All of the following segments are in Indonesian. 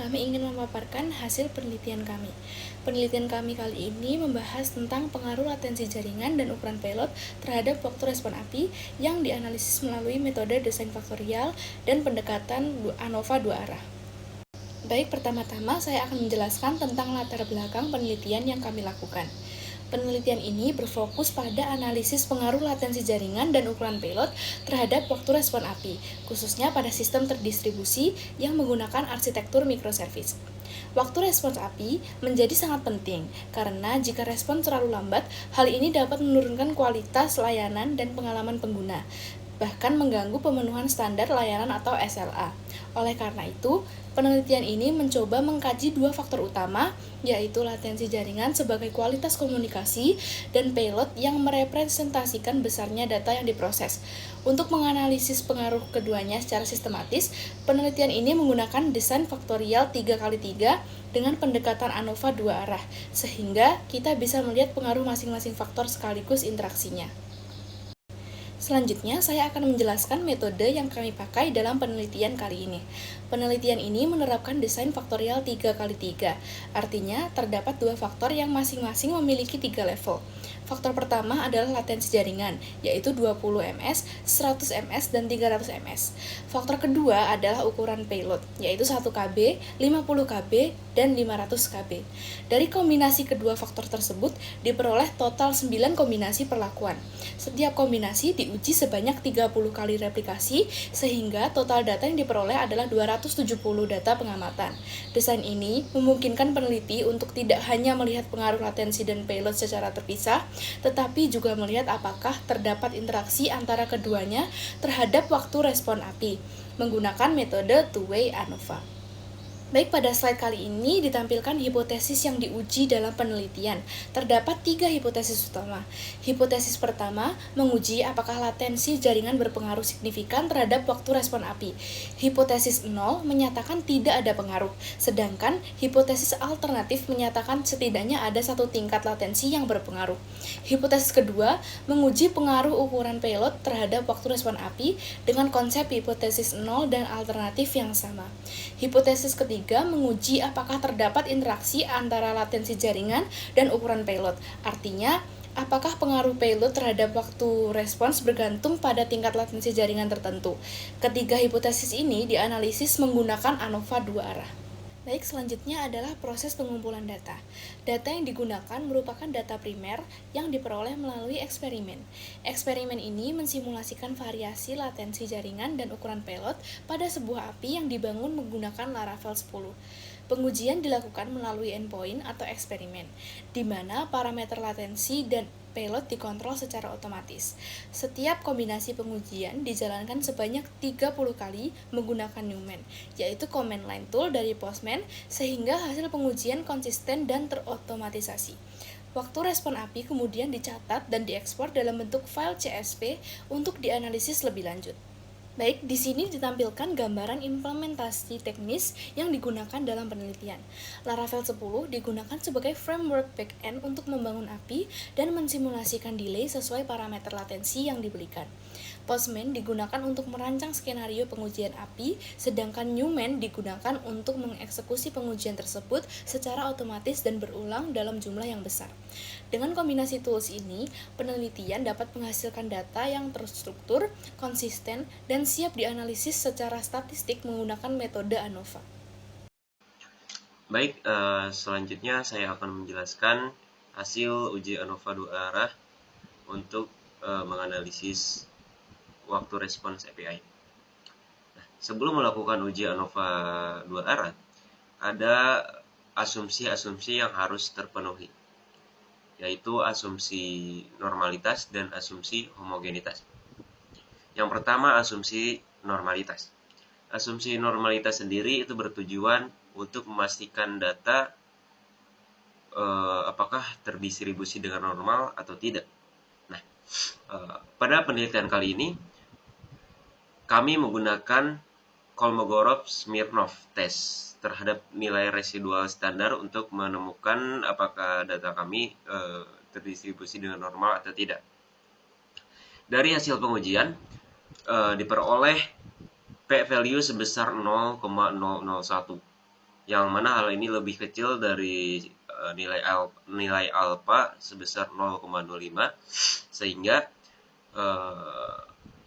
kami ingin memaparkan hasil penelitian kami. Penelitian kami kali ini membahas tentang pengaruh latensi jaringan dan ukuran payload terhadap waktu respon API yang dianalisis melalui metode desain faktorial dan pendekatan ANOVA dua arah. Baik, pertama-tama saya akan menjelaskan tentang latar belakang penelitian yang kami lakukan. Penelitian ini berfokus pada analisis pengaruh latensi jaringan dan ukuran payload terhadap waktu respon API, khususnya pada sistem terdistribusi yang menggunakan arsitektur microservice. Waktu respons API menjadi sangat penting, karena jika respon terlalu lambat, hal ini dapat menurunkan kualitas layanan dan pengalaman pengguna, bahkan mengganggu pemenuhan standar layanan atau SLA. Oleh karena itu, penelitian ini mencoba mengkaji dua faktor utama, yaitu latensi jaringan sebagai kualitas komunikasi dan payload yang merepresentasikan besarnya data yang diproses. Untuk menganalisis pengaruh keduanya secara sistematis, penelitian ini menggunakan desain faktorial 3x3 dengan pendekatan ANOVA dua arah, sehingga kita bisa melihat pengaruh masing-masing faktor sekaligus interaksinya. Selanjutnya, saya akan menjelaskan metode yang kami pakai dalam penelitian kali ini. Penelitian ini menerapkan desain faktorial 3x3, artinya terdapat dua faktor yang masing-masing memiliki 3 level. Faktor pertama adalah latensi jaringan, yaitu 20 ms, 100 ms, dan 300 ms. Faktor kedua adalah ukuran payload, yaitu 1 kb, 50 kb, dan 500 kb. Dari kombinasi kedua faktor tersebut, diperoleh total 9 kombinasi perlakuan. Setiap kombinasi diuji sebanyak 30 kali replikasi, sehingga total data yang diperoleh adalah 270 data pengamatan. Desain ini memungkinkan peneliti untuk tidak hanya melihat pengaruh latensi dan payload secara terpisah, tetapi juga melihat apakah terdapat interaksi antara keduanya terhadap waktu respon API, menggunakan metode two-way ANOVA. Baik, pada slide kali ini ditampilkan hipotesis yang diuji dalam penelitian. Terdapat 3 hipotesis utama. Hipotesis pertama menguji apakah latensi jaringan berpengaruh signifikan terhadap waktu respon API. Hipotesis 0 menyatakan tidak ada pengaruh, sedangkan hipotesis alternatif menyatakan setidaknya ada satu tingkat latensi yang berpengaruh. Hipotesis kedua menguji pengaruh ukuran payload terhadap waktu respon API dengan konsep hipotesis 0 dan alternatif yang sama. Hipotesis ketiga menguji apakah terdapat interaksi antara latensi jaringan dan ukuran payload. Artinya, apakah pengaruh payload terhadap waktu respons bergantung pada tingkat latensi jaringan tertentu. Ketiga hipotesis ini dianalisis menggunakan ANOVA dua arah. Baik, selanjutnya adalah proses pengumpulan data. Data yang digunakan merupakan data primer yang diperoleh melalui eksperimen. Eksperimen ini mensimulasikan variasi latensi jaringan dan ukuran payload pada sebuah API yang dibangun menggunakan Laravel 10. Pengujian dilakukan melalui endpoint atau eksperimen, di mana parameter latensi dan payload dikontrol secara otomatis. Setiap kombinasi pengujian dijalankan sebanyak 30 kali menggunakan Newman, yaitu command line tool dari Postman, sehingga hasil pengujian konsisten dan terotomatisasi. Waktu respon API kemudian dicatat dan diekspor dalam bentuk file CSV untuk dianalisis lebih lanjut. Baik, di sini ditampilkan gambaran implementasi teknis yang digunakan dalam penelitian. Laravel 10 digunakan sebagai framework backend untuk membangun API dan mensimulasikan delay sesuai parameter latensi yang diberikan. Postman digunakan untuk merancang skenario pengujian API, sedangkan Newman digunakan untuk mengeksekusi pengujian tersebut secara otomatis dan berulang dalam jumlah yang besar. Dengan kombinasi tools ini, penelitian dapat menghasilkan data yang terstruktur, konsisten, dan siap dianalisis secara statistik menggunakan metode ANOVA. Baik, selanjutnya saya akan menjelaskan hasil uji ANOVA dua arah untuk menganalisis waktu respons API. Nah, sebelum melakukan uji ANOVA dua arah, ada asumsi-asumsi yang harus terpenuhi, yaitu asumsi normalitas dan asumsi homogenitas. Yang pertama, asumsi normalitas. Asumsi normalitas sendiri itu bertujuan untuk memastikan data apakah terdistribusi dengan normal atau tidak. Nah, pada penelitian kali ini kami menggunakan Kolmogorov-Smirnov test terhadap nilai residual standar untuk menemukan apakah data kami terdistribusi dengan normal atau tidak. Dari hasil pengujian diperoleh p-value sebesar 0,001. yang mana hal ini lebih kecil dari nilai alfa sebesar 0,05, sehingga eh,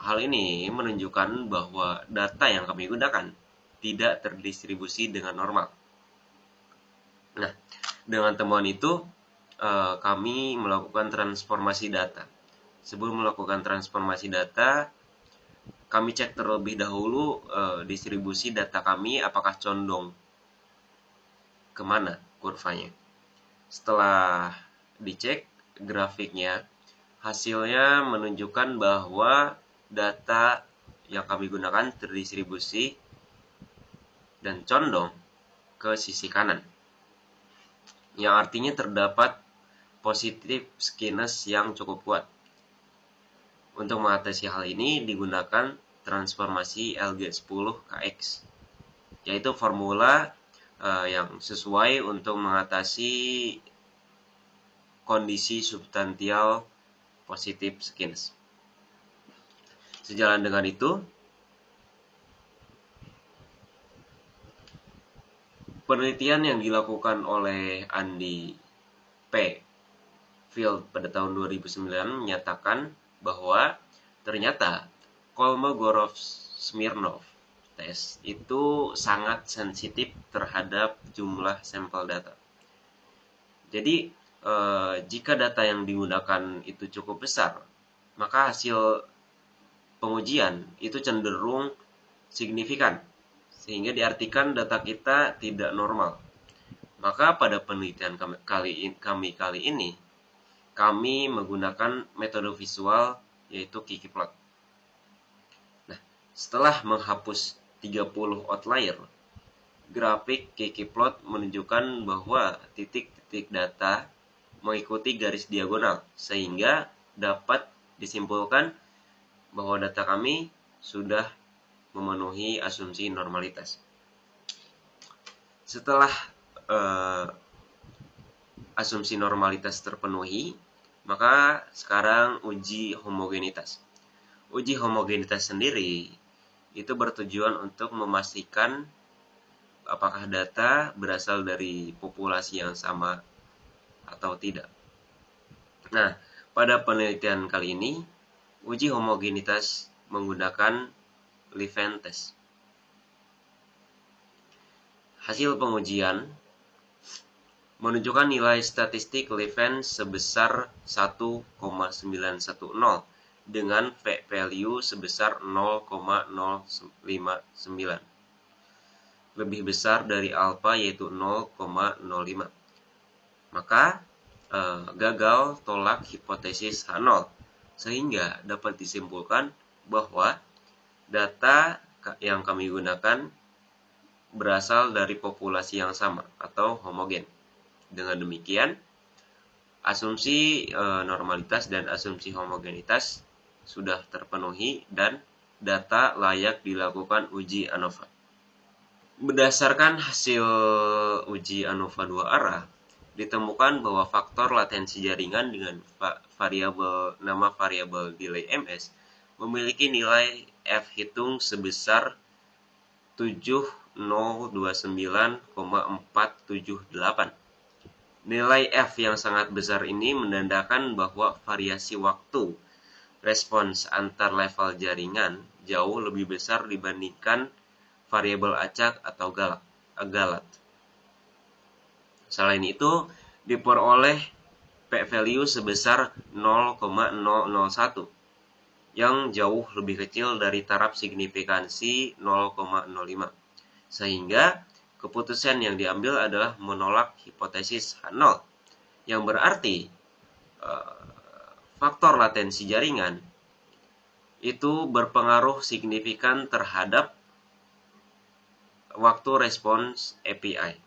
hal ini menunjukkan bahwa data yang kami gunakan tidak terdistribusi dengan normal. Nah, dengan temuan itu kami melakukan transformasi data. Sebelum melakukan transformasi data, kami cek terlebih dahulu distribusi data kami apakah condong kemana kurvanya. Setelah dicek grafiknya, hasilnya menunjukkan bahwa data yang kami gunakan terdistribusi dan condong ke sisi kanan, yang artinya terdapat positif skewness yang cukup kuat. Untuk mengatasi hal ini digunakan transformasi LG10KX, yaitu formula yang sesuai untuk mengatasi kondisi substansial positif skewness. Sejalan dengan itu, penelitian yang dilakukan oleh Andy P. Field pada tahun 2009 menyatakan bahwa ternyata Kolmogorov-Smirnov tes itu sangat sensitif terhadap jumlah sampel data. Jadi, jika data yang digunakan itu cukup besar, maka hasil pengujian itu cenderung signifikan, sehingga diartikan data kita tidak normal. Maka pada penelitian kami kali ini, kami menggunakan metode visual yaitu Ggplot. Nah, setelah menghapus 30 outlier, grafik Ggplot menunjukkan bahwa titik-titik data mengikuti garis diagonal, sehingga dapat disimpulkan bahwa data kami sudah memenuhi asumsi normalitas. Setelah asumsi normalitas terpenuhi, maka sekarang uji homogenitas. Uji homogenitas sendiri itu bertujuan untuk memastikan apakah data berasal dari populasi yang sama atau tidak. Nah, pada penelitian kali ini, uji homogenitas menggunakan Levene test. Hasil pengujian menunjukkan nilai statistik Levene sebesar 1,910 dengan p-value sebesar 0,059. Lebih besar dari alfa yaitu 0,05. Maka gagal tolak hipotesis H0, sehingga dapat disimpulkan bahwa data yang kami gunakan berasal dari populasi yang sama atau homogen. Dengan demikian, asumsi normalitas dan asumsi homogenitas sudah terpenuhi dan data layak dilakukan uji ANOVA. Berdasarkan hasil uji ANOVA 2 arah, ditemukan bahwa faktor latensi jaringan dengan nama variabel delay ms memiliki nilai F hitung sebesar 7029,478. Nilai F yang sangat besar ini menandakan bahwa variasi waktu respons antar level jaringan jauh lebih besar dibandingkan variabel acak atau galat. Selain itu, diperoleh p-value sebesar 0,001 yang jauh lebih kecil dari taraf signifikansi 0,05. Sehingga keputusan yang diambil adalah menolak hipotesis H0, yang berarti faktor latensi jaringan itu berpengaruh signifikan terhadap waktu respons API.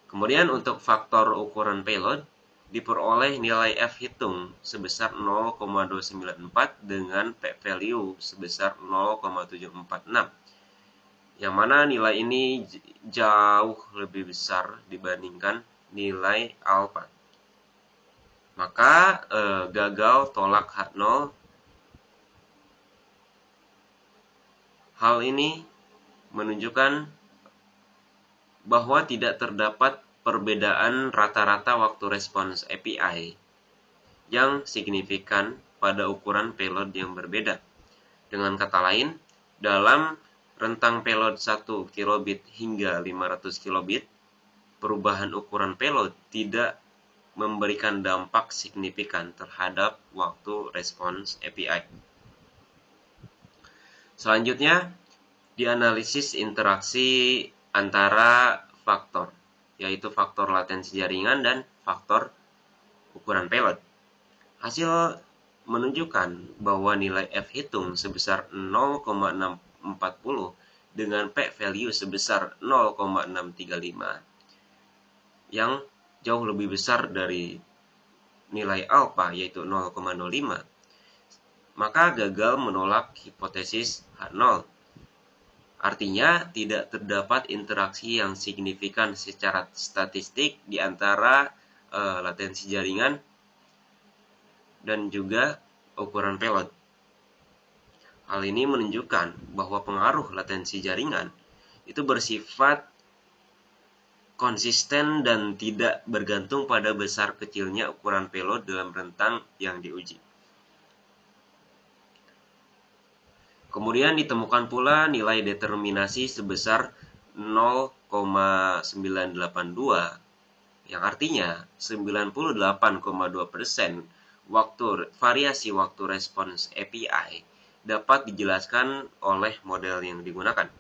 Kemudian untuk faktor ukuran payload, diperoleh nilai F hitung sebesar 0,294 dengan p-value sebesar 0,746. Yang mana nilai ini jauh lebih besar dibandingkan nilai alfa. Maka gagal tolak H0. Hal ini menunjukkan bahwa tidak terdapat perbedaan rata-rata waktu respons API yang signifikan pada ukuran payload yang berbeda. Dengan kata lain, dalam rentang payload 1 kilobit hingga 500 kilobit, perubahan ukuran payload tidak memberikan dampak signifikan terhadap waktu respons API. Selanjutnya, dianalisis interaksi antara faktor, yaitu faktor latensi jaringan dan faktor ukuran payload. Hasil menunjukkan bahwa nilai F hitung sebesar 0,640 dengan p-value sebesar 0,635 yang jauh lebih besar dari nilai alpha yaitu 0,05, maka gagal menolak hipotesis H0. Artinya tidak terdapat interaksi yang signifikan secara statistik di antara latensi jaringan dan juga ukuran payload. Hal ini menunjukkan bahwa pengaruh latensi jaringan itu bersifat konsisten dan tidak bergantung pada besar kecilnya ukuran payload dalam rentang yang diuji. Kemudian ditemukan pula nilai determinasi sebesar 0,982 yang artinya 98,2% variasi waktu respons API dapat dijelaskan oleh model yang digunakan,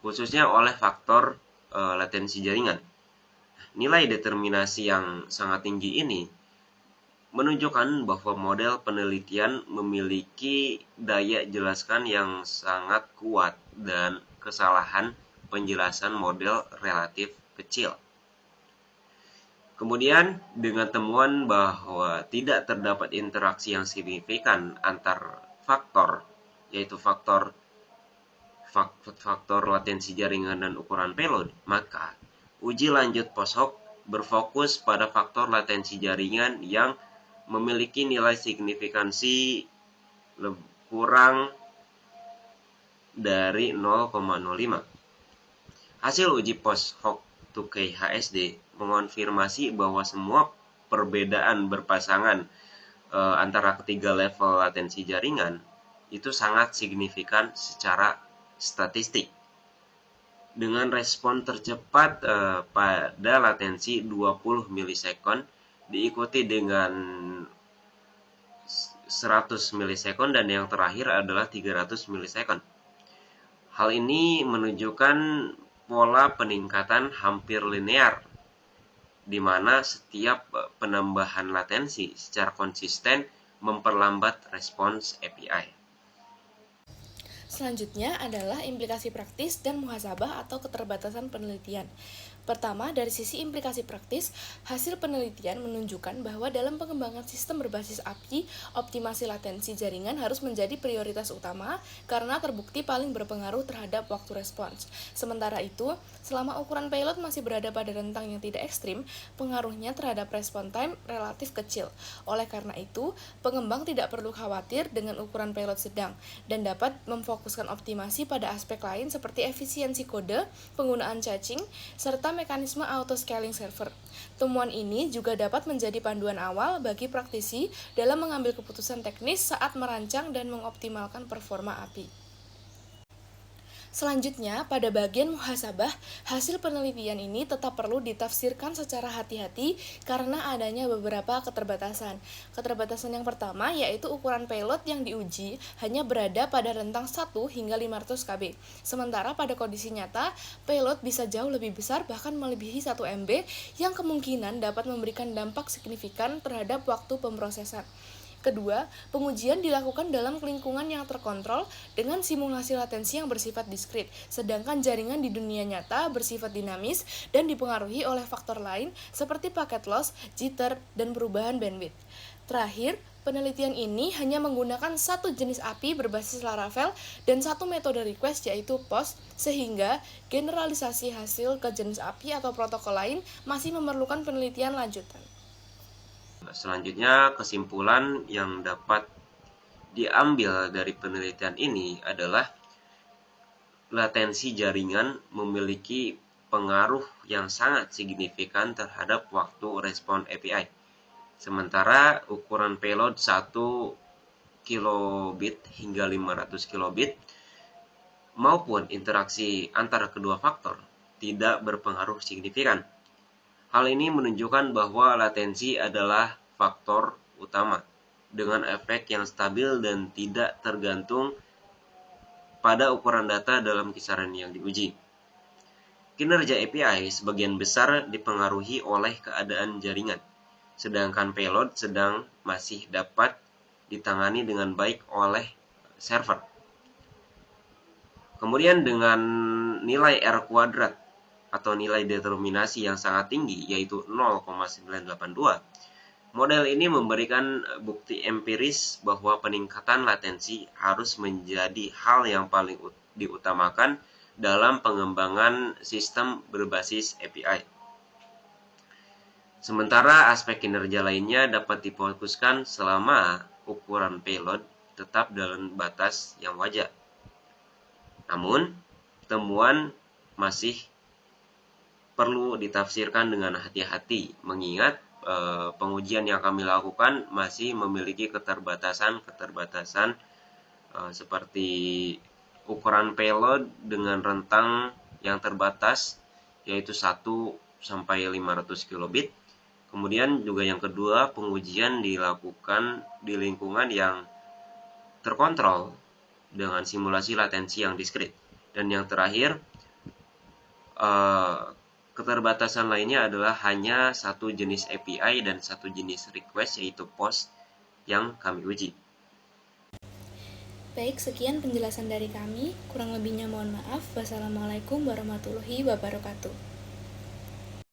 khususnya oleh faktor latensi jaringan. Nilai determinasi yang sangat tinggi ini menunjukkan bahwa model penelitian memiliki daya jelaskan yang sangat kuat dan kesalahan penjelasan model relatif kecil. Kemudian, dengan temuan bahwa tidak terdapat interaksi yang signifikan antar faktor, yaitu faktor latensi jaringan dan ukuran payload, maka uji lanjut post-hoc berfokus pada faktor latensi jaringan yang memiliki nilai signifikansi kurang dari 0,05. Hasil uji post-hoc 2K HSD mengonfirmasi bahwa semua perbedaan berpasangan antara ketiga level latensi jaringan itu sangat signifikan secara statistik, dengan respon tercepat pada latensi 20 milisekund diikuti dengan 100 milisekund dan yang terakhir adalah 300 milisekund. Hal ini menunjukkan pola peningkatan hampir linear, di mana setiap penambahan latensi secara konsisten memperlambat respons API. Selanjutnya adalah implikasi praktis dan muhasabah atau keterbatasan penelitian. Pertama, dari sisi implikasi praktis, hasil penelitian menunjukkan bahwa dalam pengembangan sistem berbasis API, optimasi latensi jaringan harus menjadi prioritas utama karena terbukti paling berpengaruh terhadap waktu respons. Sementara itu, selama ukuran payload masih berada pada rentang yang tidak ekstrim, pengaruhnya terhadap respon time relatif kecil. Oleh karena itu, pengembang tidak perlu khawatir dengan ukuran payload sedang dan dapat memfokuskan optimasi pada aspek lain seperti efisiensi kode, penggunaan caching, serta mekanisme auto-scaling server. Temuan ini juga dapat menjadi panduan awal bagi praktisi dalam mengambil keputusan teknis saat merancang dan mengoptimalkan performa API. Selanjutnya, pada bagian muhasabah, hasil penelitian ini tetap perlu ditafsirkan secara hati-hati karena adanya beberapa keterbatasan. Keterbatasan yang pertama yaitu ukuran payload yang diuji hanya berada pada rentang 1 hingga 500 KB. Sementara pada kondisi nyata, payload bisa jauh lebih besar bahkan melebihi 1 MB yang kemungkinan dapat memberikan dampak signifikan terhadap waktu pemrosesan. Kedua, pengujian dilakukan dalam lingkungan yang terkontrol dengan simulasi latensi yang bersifat diskrit, sedangkan jaringan di dunia nyata bersifat dinamis dan dipengaruhi oleh faktor lain seperti packet loss, jitter, dan perubahan bandwidth. Terakhir, penelitian ini hanya menggunakan satu jenis API berbasis Laravel dan satu metode request yaitu POST, sehingga generalisasi hasil ke jenis API atau protokol lain masih memerlukan penelitian lanjutan. Selanjutnya, kesimpulan yang dapat diambil dari penelitian ini adalah latensi jaringan memiliki berpengaruh yang sangat signifikan terhadap waktu respon API. Sementara ukuran payload 1 kilobit hingga 500 kilobit maupun interaksi antara kedua faktor tidak berpengaruh signifikan. Hal ini menunjukkan bahwa latensi adalah faktor utama dengan efek yang stabil dan tidak tergantung pada ukuran data dalam kisaran yang diuji. Kinerja API sebagian besar dipengaruhi oleh keadaan jaringan, sedangkan payload sedang masih dapat ditangani dengan baik oleh server. Kemudian dengan nilai R kuadrat atau nilai determinasi yang sangat tinggi, yaitu 0,982, model ini memberikan bukti empiris bahwa peningkatan latensi harus menjadi hal yang paling diutamakan dalam pengembangan sistem berbasis API. Sementara aspek kinerja lainnya dapat difokuskan selama ukuran payload tetap dalam batas yang wajar. Namun, temuan masih perlu ditafsirkan dengan hati-hati, mengingat pengujian yang kami lakukan masih memiliki keterbatasan seperti ukuran payload dengan rentang yang terbatas, yaitu 1 sampai 500 kilobit. Kemudian juga yang kedua, pengujian dilakukan di lingkungan yang terkontrol dengan simulasi latensi yang diskrit. Dan yang terakhir, keterbatasan lainnya adalah hanya satu jenis API dan satu jenis request, yaitu POST yang kami uji. Baik, sekian penjelasan dari kami. Kurang lebihnya mohon maaf. Wassalamualaikum warahmatullahi wabarakatuh.